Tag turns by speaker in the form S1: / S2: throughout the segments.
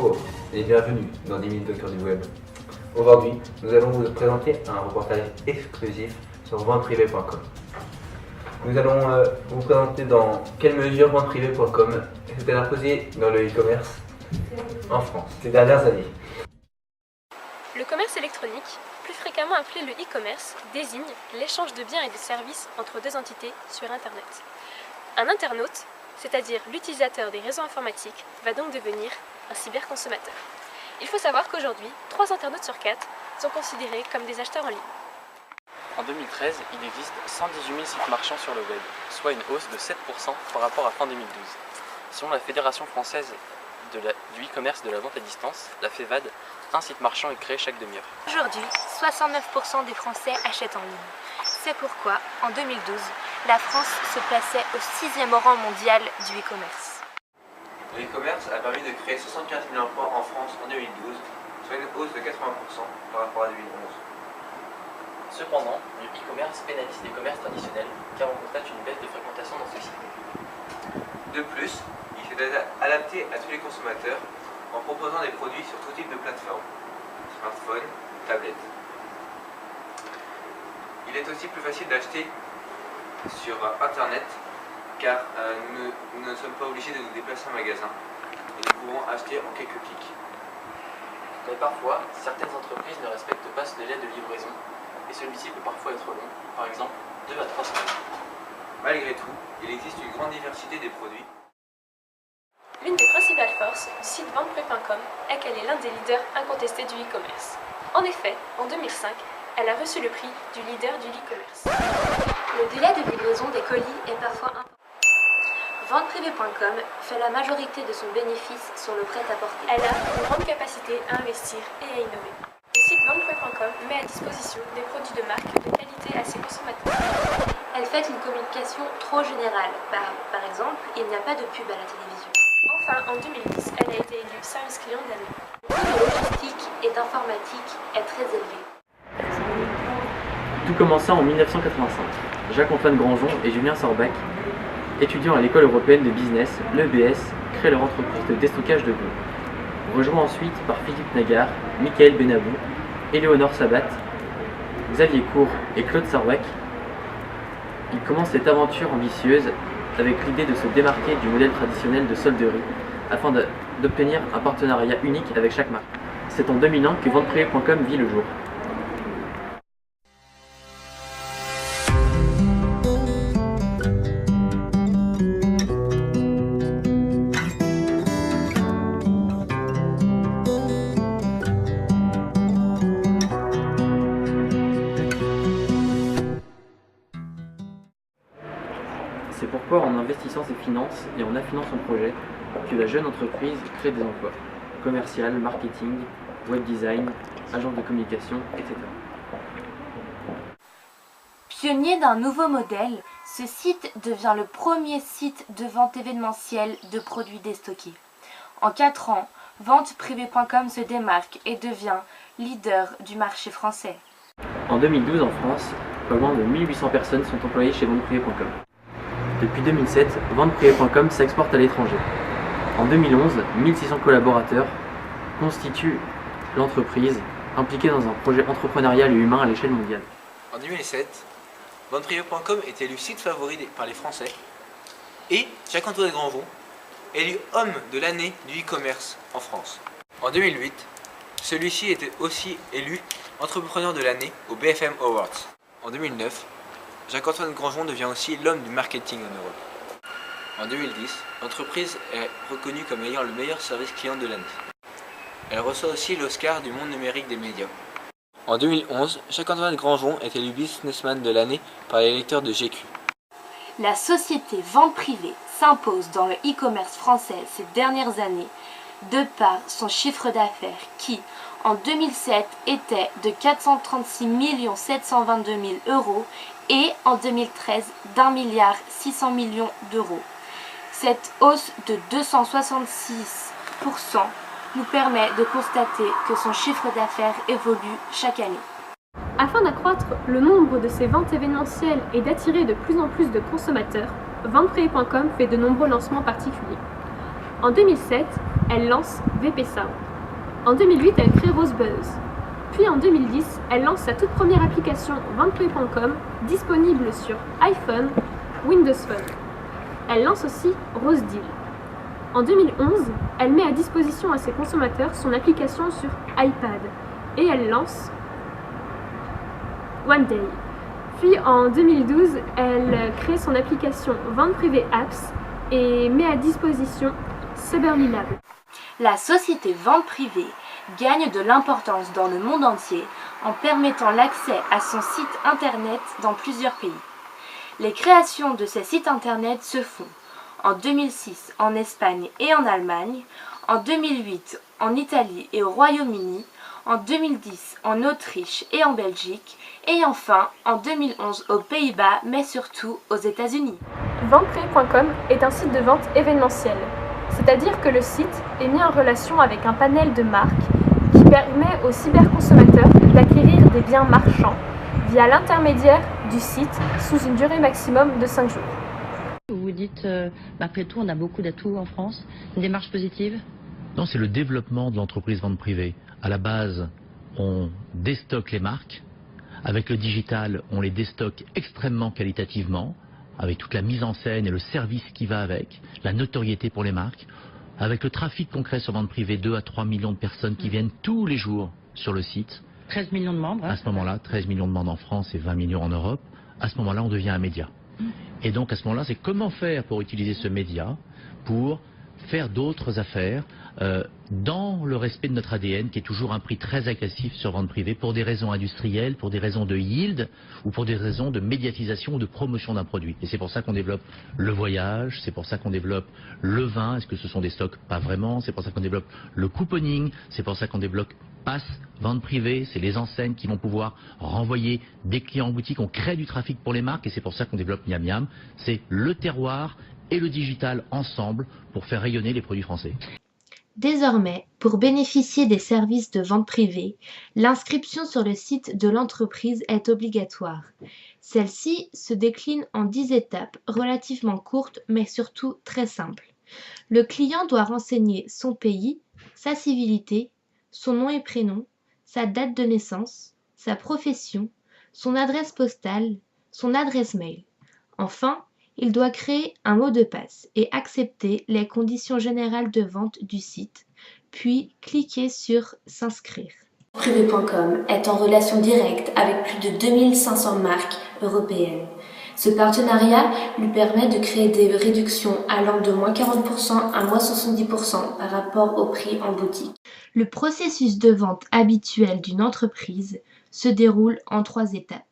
S1: Bonjour et bienvenue dans 10 minutes au cœur du web. Aujourd'hui, nous allons vous présenter un reportage exclusif sur venteprivée.com. Nous allons vous présenter dans quelle mesure venteprivée.com s'est imposé dans le e-commerce en France ces dernières années.
S2: Le commerce électronique, plus fréquemment appelé le e-commerce, désigne l'échange de biens et de services entre deux entités sur Internet. Un internaute, c'est-à-dire l'utilisateur des réseaux informatiques, va donc devenir un cyberconsommateur. Il faut savoir qu'aujourd'hui, 3 internautes sur 4 sont considérés comme des acheteurs en ligne.
S3: En 2013, il existe 118 000 sites marchands sur le web, soit une hausse de 7% par rapport à fin 2012. Selon la Fédération française du e-commerce de la vente à distance, la FEVAD, un site marchand est créé chaque demi-heure.
S4: Aujourd'hui, 69% des Français achètent en ligne. C'est pourquoi, en 2012, la France se plaçait au 6e rang mondial du e-commerce.
S1: Le e-commerce a permis de créer 75 000 emplois en France en 2012, soit une hausse de 80% par rapport à 2011.
S3: Cependant, le e-commerce pénalise les commerces traditionnels car on constate une baisse de fréquentation dans ceux-ci.
S1: De plus, il s'est adapté à tous les consommateurs en proposant des produits sur tout type de plateforme, smartphone, tablette. Il est aussi plus facile d'acheter sur Internet car nous ne sommes pas obligés de nous déplacer en magasin et nous pouvons acheter en quelques clics.
S3: Mais parfois, certaines entreprises ne respectent pas ce délai de livraison et celui-ci peut parfois être long, par exemple 2 à 3 semaines.
S1: Malgré tout, il existe une grande diversité des produits.
S2: L'une des principales forces du site venteprivée.com est qu'elle est l'un des leaders incontestés du e-commerce. En effet, en 2005, elle a reçu le prix du leader du e-commerce.
S4: Le délai de livraison des colis est parfois important. Venteprivée.com fait la majorité de son bénéfice sur le prêt-à-porter.
S2: Elle a une grande capacité à investir et à innover. Le site venteprivée.com met à disposition des produits de marque de qualité à ses consommateurs.
S4: Elle fait une communication trop générale. Par exemple, il n'y a pas de pub à la télévision.
S2: Enfin, en 2010, elle a été élue service client de l'année.
S4: Le coût de logistique et d'informatique est très élevé.
S5: Tout commença en 1985. Jacques-Antoine Granjon et Julien Sorbach, étudiants à l'école européenne de business, l'EBS, créent leur entreprise de déstockage de bons. Rejoints ensuite par Philippe Nagard, Michael Benabou, Éléonore Sabat, Xavier Cour et Claude Sarwec, ils commencent cette aventure ambitieuse avec l'idée de se démarquer du modèle traditionnel de solderie afin d'obtenir un partenariat unique avec chaque marque. C'est en 2001 que venteprivée.com vit le jour. C'est pourquoi en investissant ses finances et en affinant son projet, que la jeune entreprise crée des emplois, commercial, marketing, web design, agence de communication, etc.
S4: Pionnier d'un nouveau modèle, ce site devient le premier site de vente événementielle de produits déstockés. En 4 ans, venteprivée.com se démarque et devient leader du marché français.
S5: En 2012 en France, pas loin de 1800 personnes sont employées chez venteprivée.com. Depuis 2007, venteprivée.com s'exporte à l'étranger. En 2011, 1600 collaborateurs constituent l'entreprise impliquée dans un projet entrepreneurial et humain à l'échelle mondiale.
S1: En 2007, venteprivée.com est élu site favori par les Français et Jacques-Antoine Granjon élu homme de l'année du e-commerce en France. En 2008, celui-ci était aussi élu entrepreneur de l'année au BFM Awards. En 2009, Jacques-Antoine Granjon devient aussi l'homme du marketing en Europe. En 2010, l'entreprise est reconnue comme ayant le meilleur service client de l'année. Elle reçoit aussi l'Oscar du monde numérique des médias. En 2011, Jacques-Antoine Granjon est élu businessman de l'année par les lecteurs de GQ.
S4: La société Vente Privée s'impose dans le e-commerce français ces dernières années de par son chiffre d'affaires qui, en 2007, était de 436 722 000 € et en 2013 d'1,6 milliard d'euros. Cette hausse de 266% nous permet de constater que son chiffre d'affaires évolue chaque année.
S2: Afin d'accroître le nombre de ses ventes événementielles et d'attirer de plus en plus de consommateurs, venteprivée.com fait de nombreux lancements particuliers. En 2007, elle lance VP Sound. En 2008, elle crée Rosebuzz. Puis en 2010, elle lance sa toute première application ventreprivée.com disponible sur iPhone, Windows Phone. Elle lance aussi RoseDeal. En 2011, elle met à disposition à ses consommateurs son application sur iPad et elle lance One Day. Puis en 2012, elle crée son application Vente Privée Apps et met à disposition Suburly Lab.
S4: La société Vente Privée gagne de l'importance dans le monde entier en permettant l'accès à son site internet dans plusieurs pays. Les créations de ces sites internet se font en 2006 en Espagne et en Allemagne, en 2008 en Italie et au Royaume-Uni, en 2010 en Autriche et en Belgique, et enfin en 2011 aux Pays-Bas, mais surtout aux États-Unis.
S2: Ventprivée.com est un site de vente événementiel, c'est-à-dire que le site est mis en relation avec un panel de marques qui permet aux cyberconsommateurs d'acquérir des biens marchands via l'intermédiaire du site sous une durée maximum de 5 jours.
S6: Vous vous dites, après tout, on a beaucoup d'atouts en France, une démarche positive?
S7: Non, c'est le développement de l'entreprise vente privée. À la base, on déstocke les marques. Avec le digital, on les déstocke extrêmement qualitativement, avec toute la mise en scène et le service qui va avec, la notoriété pour les marques. Avec le trafic concret sur vente privée, 2 à 3 millions de personnes qui viennent tous les jours sur le site.
S6: 13 millions de membres.
S7: À ce moment-là, 13 millions de membres en France et 20 millions en Europe. À ce moment-là, on devient un média. Et donc à ce moment-là, c'est comment faire pour utiliser ce média pour faire d'autres affaires dans le respect de notre ADN qui est toujours un prix très agressif sur vente privée pour des raisons industrielles, pour des raisons de yield ou pour des raisons de médiatisation ou de promotion d'un produit. Et c'est pour ça qu'on développe le voyage, c'est pour ça qu'on développe le vin. Est-ce que ce sont des stocks? Pas vraiment. C'est pour ça qu'on développe le couponing, c'est pour ça qu'on développe Pass, vente privée, c'est les enseignes qui vont pouvoir renvoyer des clients en boutique. On crée du trafic pour les marques et c'est pour ça qu'on développe Miam Miam. C'est le terroir et le digital ensemble pour faire rayonner les produits français.
S4: Désormais, pour bénéficier des services de vente privée, l'inscription sur le site de l'entreprise est obligatoire. Celle-ci se décline en 10 étapes relativement courtes mais surtout très simples. Le client doit renseigner son pays, sa civilité, son nom et prénom, sa date de naissance, sa profession, son adresse postale, son adresse mail. Enfin, il doit créer un mot de passe et accepter les conditions générales de vente du site, puis cliquer sur « S'inscrire ». Privé.com est en relation directe avec plus de 2500 marques européennes. Ce partenariat lui permet de créer des réductions allant de moins 40% à moins 70% par rapport au prix en boutique. Le processus de vente habituel d'une entreprise se déroule en 3 étapes.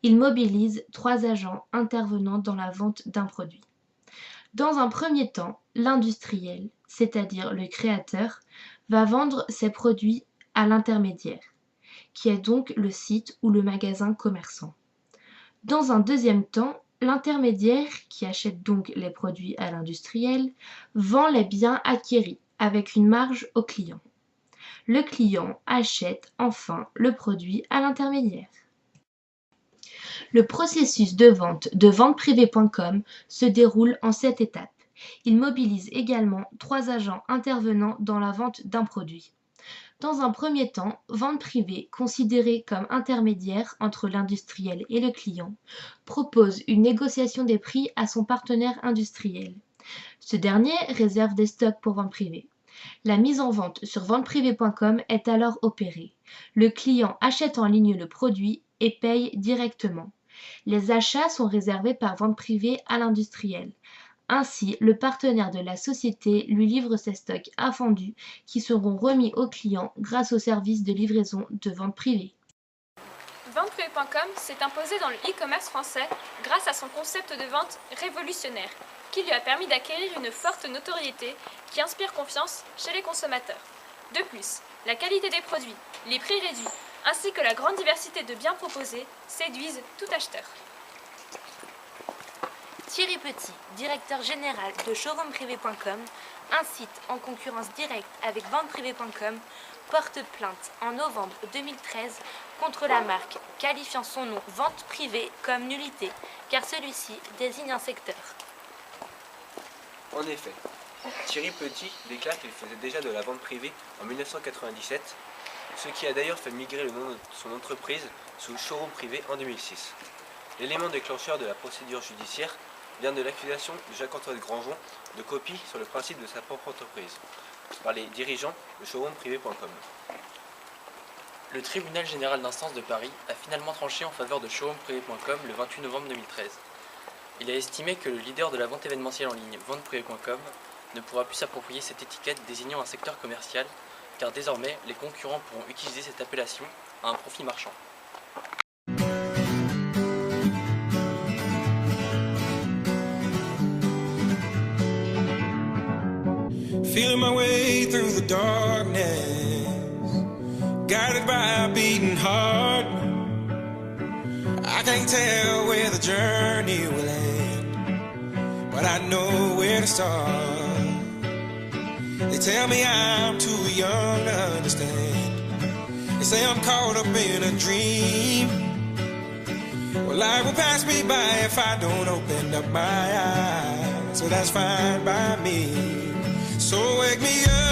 S4: Il mobilise 3 agents intervenant dans la vente d'un produit. Dans un premier temps, l'industriel, c'est-à-dire le créateur, va vendre ses produits à l'intermédiaire, qui est donc le site ou le magasin commerçant. Dans un deuxième temps, l'intermédiaire, qui achète donc les produits à l'industriel, vend les biens acquéris avec une marge au client. Le client achète enfin le produit à l'intermédiaire. Le processus de ventprivée.com se déroule en 7 étapes. Il mobilise également 3 agents intervenant dans la vente d'un produit. Dans un premier temps, Vente Privée, considérée comme intermédiaire entre l'industriel et le client, propose une négociation des prix à son partenaire industriel. Ce dernier réserve des stocks pour Vente Privée. La mise en vente sur ventprivée.com est alors opérée. Le client achète en ligne le produit et paye directement. Les achats sont réservés par Vente Privée à l'industriel. Ainsi, le partenaire de la société lui livre ses stocks invendus qui seront remis au client grâce au service de livraison de Vente Privée.
S2: Ventprivée.com s'est imposé dans le e-commerce français grâce à son concept de vente révolutionnaire qui lui a permis d'acquérir une forte notoriété qui inspire confiance chez les consommateurs. De plus, la qualité des produits, les prix réduits, ainsi que la grande diversité de biens proposés séduisent tout acheteur.
S4: Thierry Petit, directeur général de showroomprivé.com, un site en concurrence directe avec ventprivée.com, porte plainte en novembre 2013 contre la marque, qualifiant son nom Vente Privée comme nullité, car celui-ci désigne un secteur.
S1: En effet, Thierry Petit déclare qu'il faisait déjà de la vente privée en 1997, ce qui a d'ailleurs fait migrer le nom de son entreprise sous showroom privé en 2006. L'élément déclencheur de la procédure judiciaire vient de l'accusation de Jacques-Antoine Grandjean de copie sur le principe de sa propre entreprise par les dirigeants de showroomprivé.com.
S3: Le tribunal général d'instance de Paris a finalement tranché en faveur de showroomprivé.com le 28 novembre 2013. Il a estimé que le leader de la vente événementielle en ligne, venteprivé.com, ne pourra plus s'approprier cette étiquette désignant un secteur commercial, car désormais, les concurrents pourront utiliser cette appellation à un profit marchand.
S8: Feeling my way through the darkness, guided by a beating heart. I can't tell where the journey will end, but I know where to start. They tell me I'm too young to understand. They say I'm caught up in a dream. Well, life will pass me by if I don't open up my eyes, so that's fine by me. So wake me up